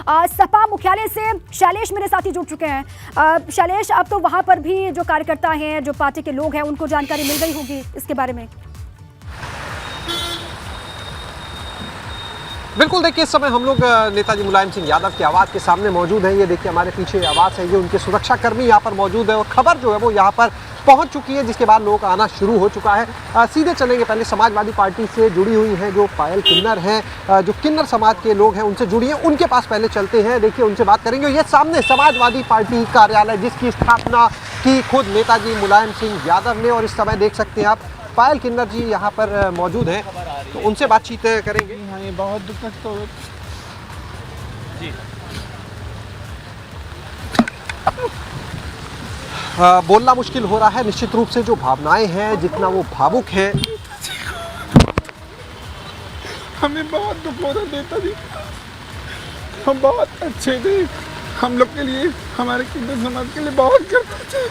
सपा मुख्यालय से शैलेश मेरे साथी जुड़ चुके हैं। शैलेश, अब तो वहां पर भी जो कार्यकर्ता हैं, जो पार्टी के लोग हैं, उनको जानकारी मिल गई होगी इसके बारे में। बिल्कुल, देखिए इस समय हम लोग नेताजी मुलायम सिंह यादव की आवास के सामने मौजूद हैं। ये देखिए हमारे पीछे आवास है, ये उनके सुरक्षाकर्मी यहाँ पर मौजूद है और खबर जो है वो यहाँ पर पहुंच चुकी है, जिसके बाद लोगों का आना शुरू हो चुका है। सीधे चलेंगे, पहले समाजवादी पार्टी से जुड़ी हुई हैं जो पायल किन्नर हैं, जो किन्नर समाज के लोग हैं उनसे जुड़ी हैं, उनके पास पहले चलते हैं। देखिए उनसे बात करेंगे। ये सामने समाजवादी पार्टी कार्यालय जिसकी स्थापना की खुद नेताजी मुलायम सिंह यादव ने, और इस समय देख सकते हैं आप पायल किन्नर जी यहाँ पर मौजूद हैं, तो उनसे बातचीत करेंगे। हाँ, ये बहुत दुखद तो जी। बोलना मुश्किल हो रहा है निश्चित रूप से, जो भावनाएं हैं, जितना वो भावुक हैं। हमें बहुत दुख हो रहा नेताजी, हम बहुत अच्छे थे, हम लोग के लिए, हमारे किन्नर समाज के लिए बहुत करते थे।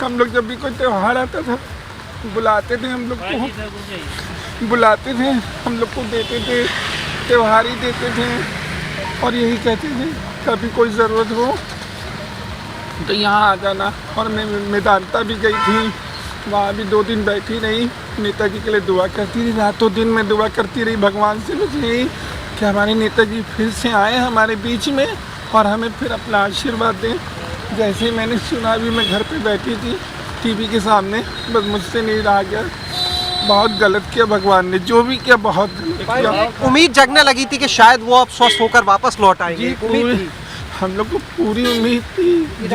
हम लोग जब भी कोई त्योहार आता था बुलाते थे, हम लोग को बुलाते थे, हम लोग को देते थे, त्योहार ही देते थे और यही कहते थे कभी कोई ज़रूरत हो तो यहाँ आ जाना। और मैं मेदांता भी गई थी, वहाँ भी 2 दिन बैठी रही, नेताजी के लिए दुआ करती रही, रातों दिन में दुआ करती रही भगवान से, बस यही कि हमारे नेताजी फिर से आए हमारे बीच में और हमें फिर अपना आशीर्वाद दें। जैसे ही मैंने सुना, भी मैं घर पे बैठी थी टीवी के सामने, बस मुझसे नहीं रहा गया। बहुत गलत किया भगवान ने, जो भी किया बहुत गलत किया। उम्मीद जगने लगी थी कि शायद वो अब स्वस्थ होकर वापस लौट आएंगे। हम लोग को पूरी उम्मीद थी।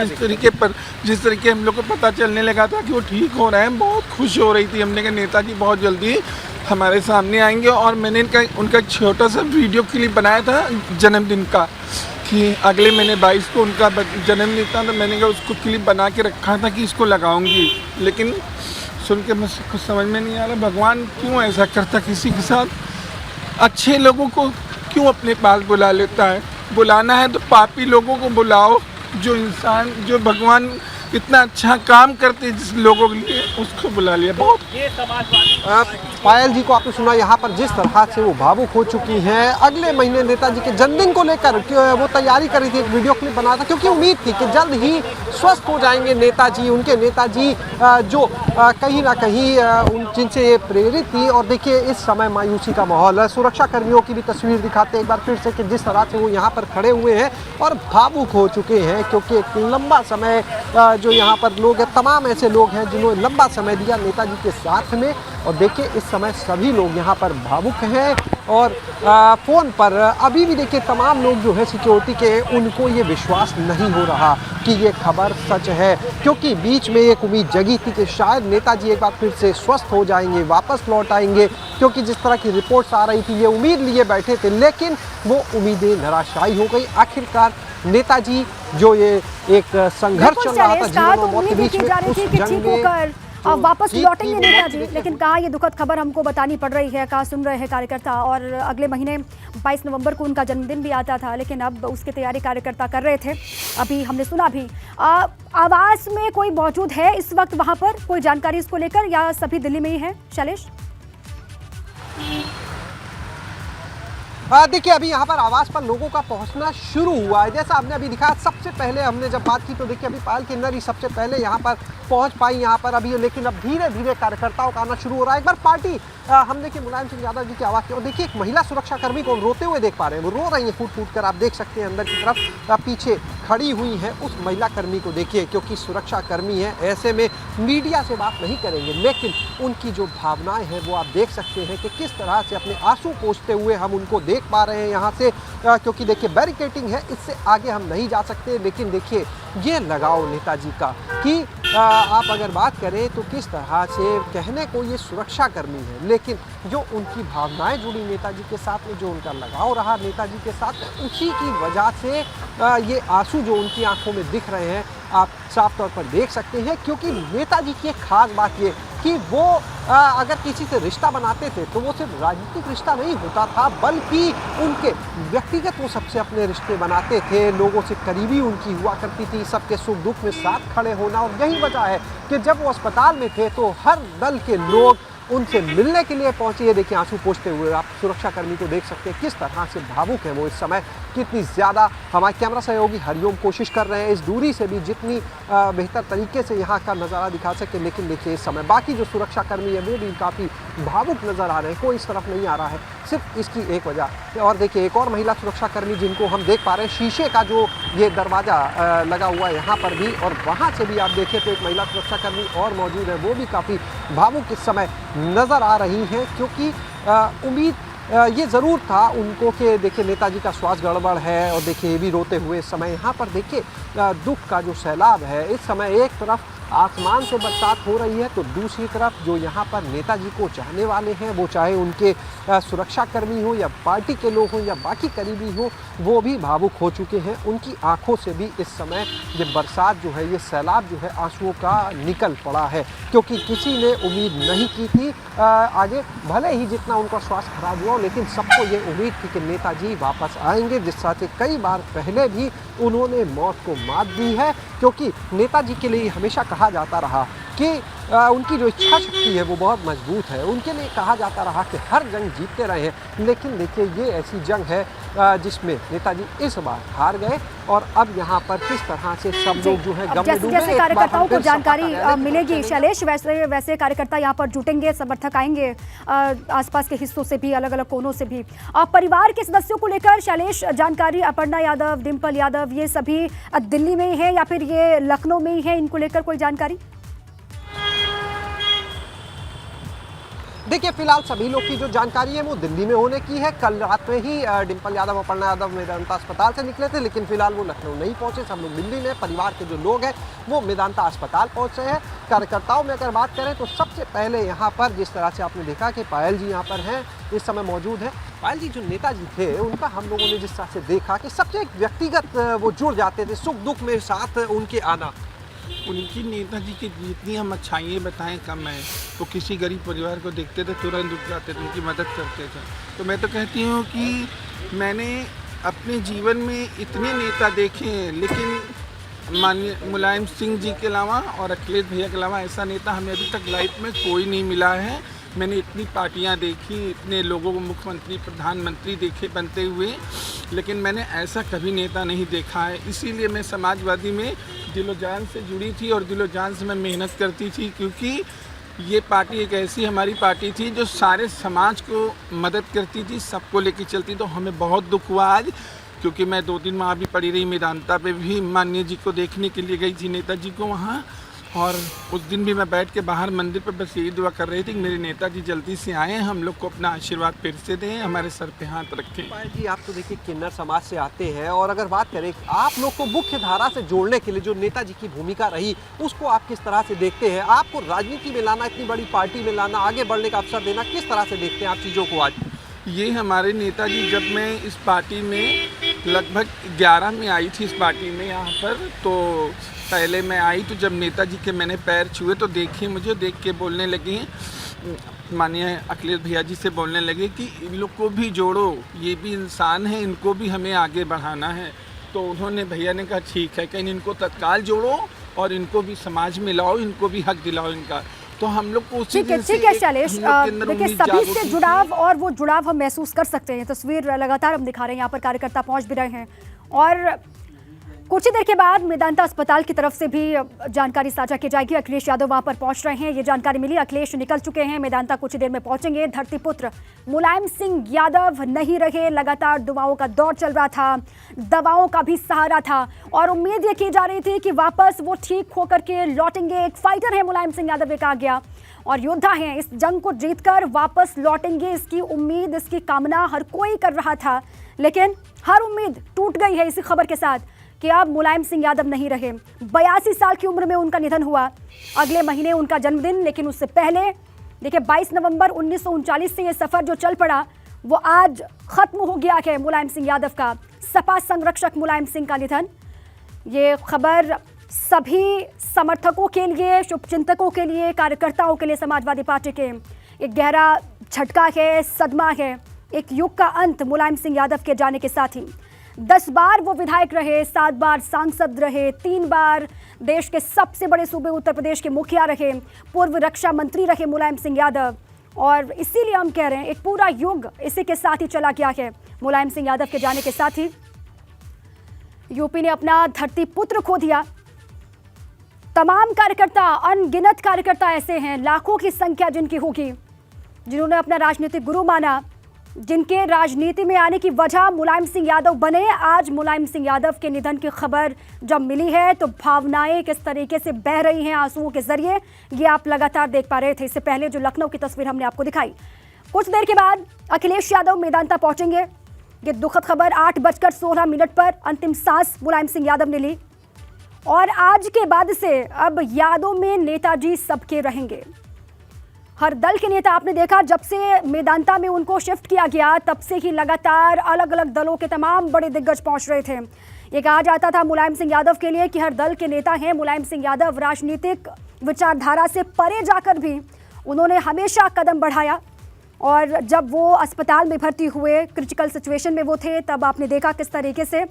जिस तरीके हम लोग को पता चलने लगा था कि वो ठीक हो रहे हैं, बहुत खुश हो रही थी। हमने कहा नेताजी बहुत जल्दी हमारे सामने आएंगे। और मैंने उनका एक छोटा सा वीडियो क्लिप बनाया था जन्मदिन का, कि अगले महीने 22 को उनका जन्मदिन था, तो मैंने कहा उसको क्लिप बना के रखा था कि इसको लगाऊंगी। लेकिन सुन के मुझे कुछ समझ में नहीं आ रहा, भगवान क्यों ऐसा करता किसी के साथ? अच्छे लोगों को क्यों अपने पास बुला लेता है? बुलाना है तो पापी लोगों को बुलाओ, जो इंसान, जो भगवान इतना अच्छा काम करते जिस लोगों के लिए, उसको बुला लिया। बहुत पायल जी को आपने सुना यहाँ पर जिस तरह से वो भावुक हो चुकी हैं। अगले महीने नेताजी के जन्मदिन को लेकर वो तैयारी कर रही थी, एक वीडियो क्लिप बना था, क्योंकि उम्मीद थी कि जल्द ही स्वस्थ हो जाएंगे नेताजी, उनके नेताजी जो कहीं ना कहीं जिनसे प्रेरित थी। और देखिए इस समय मायूसी का माहौल है। सुरक्षा कर्मियों की भी तस्वीर दिखाते एक बार फिर से कि जिस तरह से वो यहाँ पर खड़े हुए हैं और भावुक हो चुके हैं, क्योंकि एक लंबा समय जो यहाँ पर लोग हैं, तमाम ऐसे लोग हैं जिन्होंने लंबा समय दिया नेताजी के साथ में। और देखिए इस समय सभी लोग यहाँ पर भावुक हैं और फ़ोन पर अभी भी देखिए तमाम लोग जो है सिक्योरिटी के, उनको ये विश्वास नहीं हो रहा कि ये खबर सच है, क्योंकि बीच में एक उम्मीद जगी थी कि शायद नेताजी एक बार फिर से स्वस्थ हो जाएंगे, वापस लौट आएंगे, क्योंकि जिस तरह की रिपोर्ट्स आ रही थी ये उम्मीद लिए बैठे थे। लेकिन वो उम्मीदें निराशाई हो गई। आखिरकार नेताजी जो ये एक संघर्ष चल रहा था जीवन और मौत के बीच में, उस जंग में वापस लौटेंगे नेताजी, लेकिन कहा ये दुखद खबर हमको बतानी पड़ रही है, कहा सुन रहे हैं कार्यकर्ता। और अगले महीने 22 नवंबर को उनका जन्मदिन भी आता था, लेकिन अब उसकी तैयारी कार्यकर्ता कर रहे थे। अभी हमने सुना भी आवास में कोई मौजूद है इस वक्त वहां पर, कोई जानकारी इसको लेकर, या सभी दिल्ली में ही है? शैलेश, देखिए अभी यहाँ पर आवास पर लोगों का पहुँचना शुरू हुआ है। जैसा आपने अभी दिखाया, सबसे पहले हमने जब बात की तो देखिए अभी पायल किन्नर ही सबसे पहले यहाँ पर पहुँच पाई यहाँ पर अभी, लेकिन अब धीरे धीरे कार्यकर्ताओं का आना शुरू हो रहा है। एक बार पार्टी हम देखिए मुलायम सिंह यादव जी की आवाज़ की, और देखिए एक महिला सुरक्षाकर्मी को रोते हुए देख पा रहे हैं, वो रो रही है फूट फूट कर। आप देख सकते हैं अंदर की तरफ पीछे खड़ी हुई है उस महिला कर्मी को देखिए, क्योंकि सुरक्षाकर्मी है, ऐसे में मीडिया से बात नहीं करेंगे, लेकिन उनकी जो भावनाएं हैं वो आप देख सकते हैं कि किस तरह से अपने आंसू पोंछते हुए हम उनको देख पा रहे हैं यहाँ से, क्योंकि देखिए बैरिकेटिंग है, इससे आगे हम नहीं जा सकते। लेकिन देखिए ये लगाव नेताजी का कि आप अगर बात करें तो किस तरह से कहने को ये सुरक्षाकर्मी है, लेकिन जो उनकी भावनाएं जुड़ी नेताजी के साथ में, जो उनका लगाव रहा नेताजी के साथ, उसी की वजह से ये आंसू जो उनकी आंखों में दिख रहे हैं आप साफ तौर पर देख सकते हैं। क्योंकि नेताजी की एक खास बात ये कि वो अगर किसी से रिश्ता बनाते थे तो वो सिर्फ राजनीतिक रिश्ता नहीं होता था, बल्कि उनके व्यक्तिगत वो सबसे अपने रिश्ते बनाते थे, लोगों से करीबी उनकी हुआ करती थी, सबके सुख दुख में साथ खड़े होना। और यही वजह है कि जब वो अस्पताल में थे तो हर दल के लोग उनसे मिलने के लिए पहुंची है। देखिए आंसू पोंछते हुए आप सुरक्षाकर्मी को देख सकते हैं किस तरह से भावुक है वो इस समय, कितनी ज़्यादा। हमारे कैमरा सहयोगी हरिओम कोशिश कर रहे हैं इस दूरी से भी जितनी बेहतर तरीके से यहाँ का नज़ारा दिखा सके, लेकिन देखिए इस समय बाकी जो सुरक्षाकर्मी है वो भी काफ़ी भावुक नज़र आ रहे हैं, कोई इस तरफ नहीं आ रहा है, सिर्फ इसकी एक वजह। और देखिए एक और महिला सुरक्षाकर्मी जिनको हम देख पा रहे हैं, शीशे का जो ये दरवाज़ा लगा हुआ है यहाँ पर भी, और वहाँ से भी आप देखें तो एक महिला सुरक्षाकर्मी और मौजूद है, वो भी काफ़ी भावुक इस समय नज़र आ रही हैं, क्योंकि उम्मीद ये ज़रूर था उनको कि देखिए नेताजी का श्वास गड़बड़ है, और देखिए ये भी रोते हुए इस समय यहाँ पर देखिए दुख का जो सैलाब है इस समय, एक तरफ आसमान से बरसात हो रही है तो दूसरी तरफ जो यहाँ पर नेताजी को चाहने वाले हैं, वो चाहे उनके सुरक्षाकर्मी हो या पार्टी के लोग हों या बाकी करीबी हो, वो भी भावुक हो चुके हैं। उनकी आंखों से भी इस समय ये बरसात जो है, ये सैलाब जो है आंसुओं का निकल पड़ा है, क्योंकि किसी ने उम्मीद नहीं की थी आगे, भले ही जितना उनका स्वास्थ्य खराब हुआ, लेकिन सबको ये उम्मीद थी कि नेताजी वापस आएंगे, जिस तरह से कई बार पहले भी उन्होंने मौत को मात दी है। क्योंकि नेताजी के लिए हमेशा कहा जाता रहा कि उनकी जो इच्छा शक्ति है वो बहुत मजबूत है, उनके लिए कहा जाता रहा कि हर जंग जीतते रहे हैं, लेकिन देखिए ये ऐसी जंग है जिसमें नेताजी इस बार हार गए, और अब यहाँ पर किस तरह से सब लोग जो है गम में डूबे। जैसे कार्यकर्ताओं को जानकारी मिलेगी शैलेश, वैसे कार्यकर्ता यहाँ पर जुटेंगे, समर्थक आएंगे आसपास के हिस्सों से भी, अलग अलग कोनों से भी। परिवार के सदस्यों को लेकर शैलेश जानकारी, अपर्णा यादव, डिम्पल यादव, ये सभी दिल्ली में ही है या फिर ये लखनऊ में ही है, इनको लेकर कोई जानकारी? देखिए फिलहाल सभी लोग की जो जानकारी है वो दिल्ली में होने की है। कल रात में ही डिम्पल यादव, अपर्णा यादव मेदांता अस्पताल से निकले थे, लेकिन फिलहाल वो लखनऊ नहीं पहुंचे, सब लोग दिल्ली में। परिवार के जो लोग हैं वो मेदांता अस्पताल पहुंचे हैं। कार्यकर्ताओं में अगर बात करें तो सबसे पहले यहाँ पर जिस तरह से आपने देखा कि पायल जी यहाँ पर हैं, इस समय मौजूद हैं। पायल जी, जो नेताजी थे उनका हम लोगों ने जिस तरह से देखा कि सबसे एक व्यक्तिगत वो जुड़ जाते थे, सुख दुख में साथ उनके आना। उनकी नेताजी की जितनी हम अच्छाइयाँ बताएं कम है। वो किसी गरीब परिवार को देखते थे तुरंत उठ जाते थे, उनकी मदद करते थे। तो मैं तो कहती हूँ कि मैंने अपने जीवन में इतने नेता देखे हैं, लेकिन माननीय मुलायम सिंह जी के अलावा और अखिलेश भैया के अलावा ऐसा नेता हमें अभी तक लाइफ में कोई नहीं मिला है। मैंने इतनी पार्टियां देखी, इतने लोगों को मुख्यमंत्री प्रधानमंत्री देखे बनते हुए, लेकिन मैंने ऐसा कभी नेता नहीं देखा है। इसीलिए मैं समाजवादी में दिलो जान से जुड़ी थी और दिलो जान से मैं मेहनत करती थी, क्योंकि ये पार्टी एक ऐसी हमारी पार्टी थी जो सारे समाज को मदद करती थी, सबको लेके चलती। तो हमें बहुत दुख हुआ आज, क्योंकि मैं 2-3 माह भी पड़ी रही मेदांता पे भी, माननीय जी को देखने के लिए गई थी, नेताजी को वहाँ। और उस दिन भी मैं बैठ के बाहर मंदिर पर बस यही दुआ कर रही थी कि मेरे नेताजी जल्दी से आएँ, हम लोग को अपना आशीर्वाद फिर से दें, हमारे सर पे हाथ रखें। पायल जी, आप तो देखिए किन्नर समाज से आते हैं, और अगर बात करें आप लोग को मुख्य धारा से जोड़ने के लिए जो नेताजी की भूमिका रही, उसको आप किस तरह से देखते हैं? आपको राजनीति में लाना, इतनी बड़ी पार्टी में लाना, आगे बढ़ने का अवसर देना, किस तरह से देखते हैं आप चीज़ों को आज? ये हमारे नेताजी, जब मैं इस पार्टी में लगभग 11 में आई थी इस पार्टी में यहाँ पर, तो पहले मैं आई तो जब नेताजी के मैंने पैर छुए तो देखिए, मुझे देख के बोलने लगे, माननीय अखिलेश भैया जी से बोलने लगे कि इन लोग को भी जोड़ो, ये भी इंसान है, इनको भी हमें आगे बढ़ाना है। तो उन्होंने, भैया ने कहा ठीक है, कहीं इनको तत्काल जोड़ो और इनको भी समाज में लाओ, इनको भी हक दिलाओ इनका। तो हम लोग को ठीक है शैलेश, देखिए सभी से जुड़ाव, और वो जुड़ाव हम महसूस कर सकते हैं। तस्वीर लगातार हम दिखा रहे हैं, यहाँ पर कार्यकर्ता पहुंच भी रहे हैं, और कुछ ही देर के बाद मेदांता अस्पताल की तरफ से भी जानकारी साझा की जाएगी। अखिलेश यादव वहां पर पहुंच रहे हैं, ये जानकारी मिली, अखिलेश निकल चुके हैं, मेदांता कुछ ही देर में पहुंचेंगे। धरती पुत्र मुलायम सिंह यादव नहीं रहे, लगातार दुआओं का दौर चल रहा था, दवाओं का भी सहारा था, और उम्मीद ये की जा रही थी कि वापस वो ठीक होकर के लौटेंगे। एक फाइटर है मुलायम सिंह यादव, ये कहा गया, और योद्धा हैं, इस जंग को जीतकर वापस लौटेंगे, इसकी उम्मीद, इसकी कामना हर कोई कर रहा था। लेकिन हर उम्मीद टूट गई है इसी खबर के साथ कि अब मुलायम सिंह यादव नहीं रहे। 82 साल की उम्र में उनका निधन हुआ। अगले महीने उनका जन्मदिन, लेकिन उससे पहले देखिए 22 नवंबर 1939 से ये सफर जो चल पड़ा वो आज खत्म हो गया है। मुलायम सिंह यादव का, सपा संरक्षक मुलायम सिंह का निधन, ये खबर सभी समर्थकों के लिए, शुभचिंतकों के लिए, कार्यकर्ताओं के लिए समाजवादी पार्टी के एक गहरा झटका है, सदमा है। एक युग का अंत मुलायम सिंह यादव के जाने के साथ ही 10 बार वो विधायक रहे, 7 बार सांसद रहे, 3 बार देश के सबसे बड़े सूबे उत्तर प्रदेश के मुखिया रहे, पूर्व रक्षा मंत्री रहे मुलायम सिंह यादव। और इसीलिए हम कह रहे हैं एक पूरा युग इसी के साथ ही चला गया है। मुलायम सिंह यादव के जाने के साथ ही यूपी ने अपना धरती पुत्र खो दिया। तमाम कार्यकर्ता, अनगिनत कार्यकर्ता ऐसे हैं, लाखों की संख्या जिनकी होगी, जिन्होंने अपना राजनीतिक गुरु माना, जिनके राजनीति में आने की वजह मुलायम सिंह यादव बने। आज मुलायम सिंह यादव के निधन की खबर जब मिली है तो भावनाएं किस तरीके से बह रही हैं आंसुओं के जरिए, ये आप लगातार देख पा रहे थे। इससे पहले जो लखनऊ की तस्वीर हमने आपको दिखाई, कुछ देर के बाद अखिलेश यादव मेदांता पहुंचेंगे। ये दुखद खबर 8:16 पर अंतिम सांस मुलायम सिंह यादव ने ली और आज के बाद से अब यादों में नेताजी सबके रहेंगे। हर दल के नेता आपने देखा, जब से मेदांता में उनको शिफ्ट किया गया तब से ही लगातार अलग अलग दलों के तमाम बड़े दिग्गज पहुंच रहे थे। ये कहा जाता था मुलायम सिंह यादव के लिए कि हर दल के नेता हैं। मुलायम सिंह यादव राजनीतिक विचारधारा से परे जाकर भी उन्होंने हमेशा कदम बढ़ाया और जब वो अस्पताल में भर्ती हुए, क्रिटिकल सिचुएशन में वो थे, तब आपने देखा किस तरीके से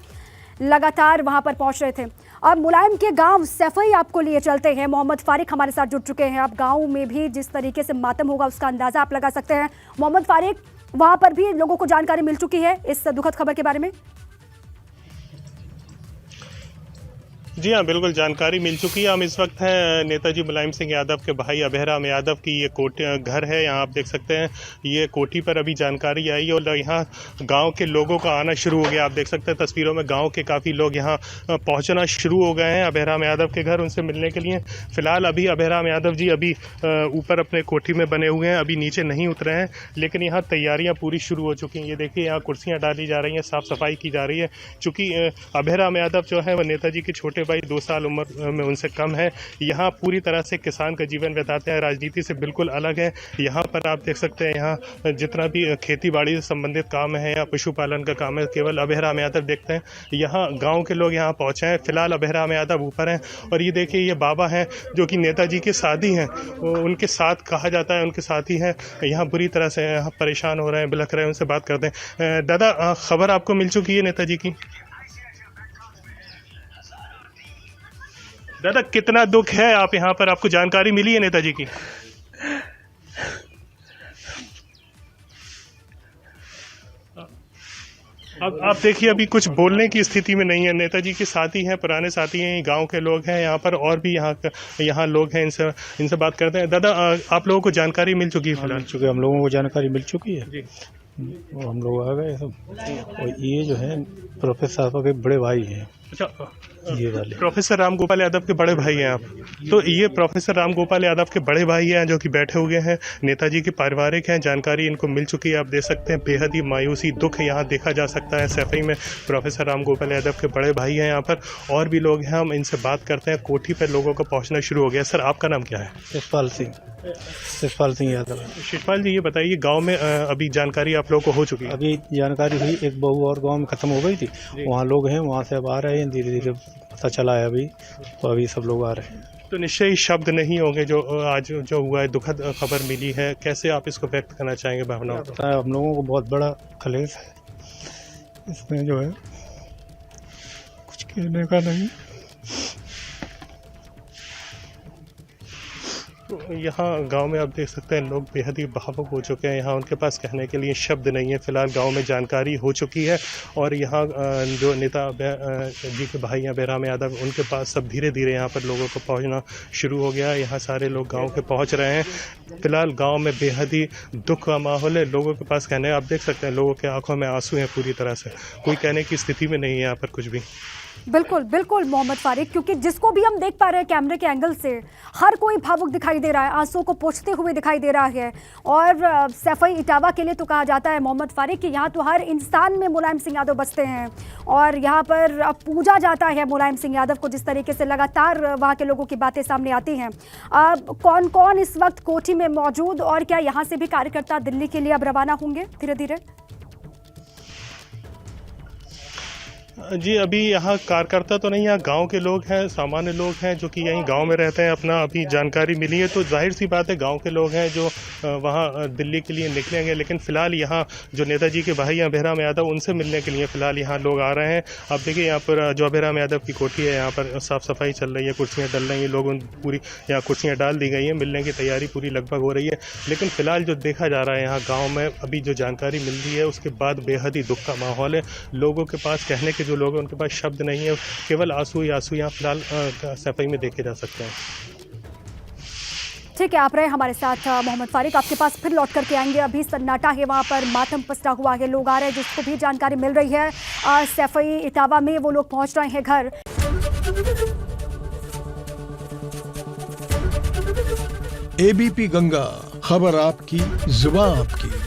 लगातार वहां पर पहुंच रहे थे। अब मुलायम के गांव सैफई आपको लिए चलते हैं। मोहम्मद फारिक हमारे साथ जुड़ चुके हैं। अब गांव में भी जिस तरीके से मातम होगा उसका अंदाजा आप लगा सकते हैं। मोहम्मद फारिक, वहां पर भी लोगों को जानकारी मिल चुकी है इस दुखद खबर के बारे में? जी हाँ, बिल्कुल जानकारी मिल चुकी है। हम इस वक्त हैं नेताजी मुलायम सिंह यादव के भाई अभयराम यादव की ये कोठी घर है। यहाँ आप देख सकते हैं ये कोठी पर अभी जानकारी आई है और यहाँ गांव के लोगों का आना शुरू हो गया। आप देख सकते हैं तस्वीरों में गांव के काफ़ी लोग यहाँ पहुँचना शुरू हो गए हैं अभयराम यादव के घर, उनसे मिलने के लिए। फिलहाल अभी अभयराम यादव जी अभी ऊपर अपने कोठी में बने हुए हैं, अभी नीचे नहीं उतरे हैं, लेकिन यहाँ तैयारियाँ पूरी शुरू हो चुकी हैं। ये देखिए यहाँ कुर्सियाँ डाली जा रही हैं, साफ़ सफाई की जा रही है। चूँकि अभयराम यादव जो है वो नेताजी के छोटे भाई, 2 साल उम्र में उनसे कम है। यहाँ पूरी तरह से किसान का जीवन बिताते हैं, राजनीति से बिल्कुल अलग है। यहाँ पर आप देख सकते हैं यहाँ जितना भी खेती बाड़ी से संबंधित काम है या पशुपालन का काम है, केवल अभयराम यादव देखते हैं। यहाँ गांव के लोग यहाँ पहुँचे हैं। फिलहाल अभयराम यादव ऊपर हैं और ये देखिए ये बाबा हैं जो कि नेताजी के साथी हैं, उनके साथ कहा जाता है, उनके साथी हैं। यहाँ बुरी तरह से यहाँ परेशान हो रहे हैं, बिलख रहे हैं। उनसे बात करते हैं। दादा, खबर आपको मिल चुकी है नेताजी की? दादा, कितना दुख है आप यहाँ पर, आपको जानकारी मिली है नेताजी की? अब आप देखिए अभी कुछ बोलने की स्थिति में नहीं है। नेताजी के साथी हैं, पुराने साथी हैं, गांव के लोग हैं यहाँ पर और भी यहाँ लोग हैं। इनसे बात करते हैं। दादा, आप लोगों को जानकारी मिल चुकी है? फिलहाल चुके हम लोगों को जानकारी मिल चुकी है जी। और हम लोग आ गए सब। और ये जो है प्रोफेसर साहब के बड़े भाई हैं। अच्छा, ये वाले प्रोफेसर राम गोपाल यादव के बड़े भाई हैं आप? तो ये प्रोफेसर राम गोपाल यादव के बड़े भाई हैं जो कि बैठे हुए हैं, नेताजी के पारिवारिक हैं। जानकारी इनको मिल चुकी है, आप देख सकते हैं। बेहद ही मायूसी, दुख यहाँ देखा जा सकता है सैफई में। प्रोफेसर राम गोपाल यादव के बड़े भाई हैं यहाँ पर, और भी लोग हैं, हम इनसे बात करते हैं। कोठी पर लोगों का पहुँचना शुरू हो गया। सर, आपका नाम क्या है? शिषपाल सिंह यादव। शिषपाल जी, ये बताइए गाँव में अभी जानकारी आप लोगों को हो चुकी है? अभी जानकारी हुई, एक बहू और गाँव में खत्म हो गई थी, वहाँ लोग हैं, वहाँ से अब आ रहे हैं, धीरे धीरे पता चला है अभी, तो अभी सब लोग आ रहे हैं। तो निश्चय ही शब्द नहीं होंगे जो आज जो हुआ है, दुखद खबर मिली है। कैसे आप इसको व्यक्त करना चाहेंगे भावनाओं को? पता है हम लोगों को बहुत बड़ा कलेश है इसमें, जो है कुछ कहने का नहीं। तो यहाँ गांव में आप देख सकते हैं लोग बेहद ही भावुक हो चुके हैं। यहाँ उनके पास कहने के लिए शब्द नहीं है। फिलहाल गांव में जानकारी हो चुकी है और यहाँ जो नेता जी के भाई हैं अभयराम यादव, उनके पास सब धीरे धीरे यहाँ पर लोगों को पहुँचना शुरू हो गया है। यहाँ सारे लोग गांव के पहुँच रहे हैं। फिलहाल गांव में बेहद ही दुख का माहौल है। लोगों के पास कहने, आप देख सकते हैं लोगों के आंखों में आंसू हैं पूरी तरह से। कोई कहने की स्थिति में नहीं है यहाँ पर कुछ भी। बिल्कुल बिल्कुल मोहम्मद फारिक, क्योंकि जिसको भी हम देख पा रहे हैं कैमरे के एंगल से, हर कोई भावुक दिखाई दे रहा है, आंसुओं को पोंछते हुए दिखाई दे रहा है। और सैफई इटावा के लिए तो कहा जाता है मोहम्मद फारिक कि यहाँ तो हर इंसान में मुलायम सिंह यादव बसते हैं और यहाँ पर अब पूजा जाता है मुलायम सिंह यादव को। जिस तरीके से लगातार वहाँ के लोगों की बातें सामने आती हैं। अब कौन कौन इस वक्त कोठी में मौजूद और क्या यहाँ से भी कार्यकर्ता दिल्ली के लिए अब रवाना होंगे धीरे धीरे? जी अभी यहाँ कार्यकर्ता तो नहीं, यहाँ गांव के लोग हैं, सामान्य लोग हैं जो कि यहीं गांव में रहते हैं। अपना अभी जानकारी मिली है तो जाहिर सी बात है गांव के लोग हैं जो वहाँ दिल्ली के लिए निकलेंगे, लेकिन फ़िलहाल यहाँ जो नेताजी के भाई हैं अभयराम यादव, उनसे मिलने के लिए फ़िलहाल यहाँ लोग आ रहे हैं। आप देखिए यहाँ पर जो अभयराम यादव की कोठी है, यहाँ पर साफ़ सफाई चल रही है, कुर्सियाँ डल रही हैं, लोगों पूरी यहाँ कुर्सियाँ डाल दी गई हैं, मिलने की तैयारी पूरी लगभग हो रही है। लेकिन फ़िलहाल जो देखा जा रहा है यहाँ गाँव में अभी जो जानकारी मिल रही है उसके बाद बेहद ही दुख का माहौल है। लोगों के पास कहने के जो लोग हैं उनके पास शब्द नहीं है, केवल आंसू ही आंसू यहाँ फिलहाल सफाई में देखे जा सकते हैं। ठीक है, आप रहे हमारे साथ मोहम्मद फारिक, आपके पास फिर लौट करके आएंगे। अभी सन्नाटा है, वहाँ पर मातम पसरा हुआ है, लोग आ रहे हैं जिसको भी जानकारी मिल रही है। सैफई इटावा में वो लोग पहुँच रहे हैं घर। एबीपी गंगा, खबर आपकी, जुबान आपकी।